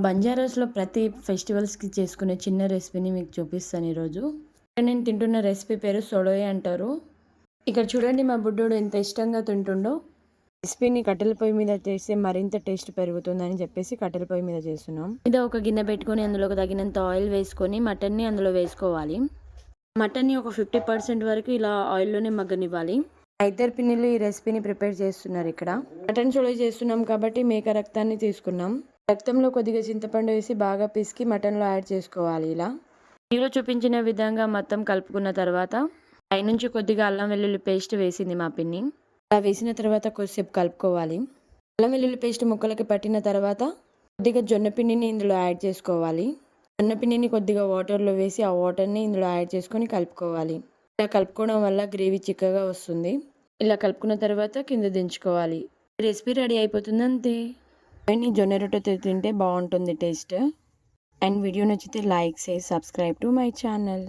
బంజారాస్‌లో ప్రతి ఫెస్టివల్స్‌కి చేసుకునే చిన్న రెసిపీని మీకు చూపిస్తాను ఈరోజు. నేను తింటున్న రెసిపీ పేరు సొడోయ్ అంటారు. ఇక్కడ చూడండి మా బుడ్డోడు ఎంత ఇష్టంగా తింటుండో. రెసిపీని కట్టెల పొయ్యి మీద చేస్తే మరింత టేస్ట్ పెరుగుతుందని చెప్పేసి కట్టెల పొయ్యి మీద చేస్తున్నాం. మీద ఒక గిన్నె పెట్టుకొని అందులో తగినంత ఆయిల్ వేసుకొని మటన్‌ని అందులో వేసుకోవాలి. మటన్‌ని ఒక 50% వరకు ఇలా ఆయిల్‌లోనే మగ్గనివ్వాలి. ఇద్దరు పిన్నిలు ఈ రెసిపీని ప్రిపేర్ చేస్తున్నారు ఇక్కడ. మటన్ సొడోయ్ చేస్తున్నాం కాబట్టి మేక రక్తాన్ని తీసుకున్నాం. రక్తంలో కొద్దిగా చింతపండు వేసి బాగా పిసికి మటన్లో యాడ్ చేసుకోవాలి. ఇలా వీడియోలో చూపించిన విధంగా మొత్తం కలుపుకున్న తర్వాత పైనుంచి కొద్దిగా అల్లం వెల్లుల్లి పేస్ట్ వేసింది మా పిన్ని. అలా వేసిన తర్వాత కొద్దిసేపు కలుపుకోవాలి. అల్లం వెల్లుల్లి పేస్ట్ ముక్కలకి పట్టిన తర్వాత కొద్దిగా జొన్న పిండిని ఇందులో యాడ్ చేసుకోవాలి. జొన్న పిండిని కొద్దిగా వాటర్లో వేసి ఆ వాటర్ని ఇందులో యాడ్ చేసుకొని కలుపుకోవాలి. ఇలా కలుపుకోవడం వల్ల గ్రేవీ చిక్కగా వస్తుంది. ఇలా కలుపుకున్న తర్వాత కింద దించుకోవాలి. రెసిపీ రెడీ అయిపోతుంది అంతే. జొన్న రొట్టెతో తింటే బాగుంటుంది టేస్ట్. అండ్ వీడియో నచ్చితే like, share, subscribe to my channel.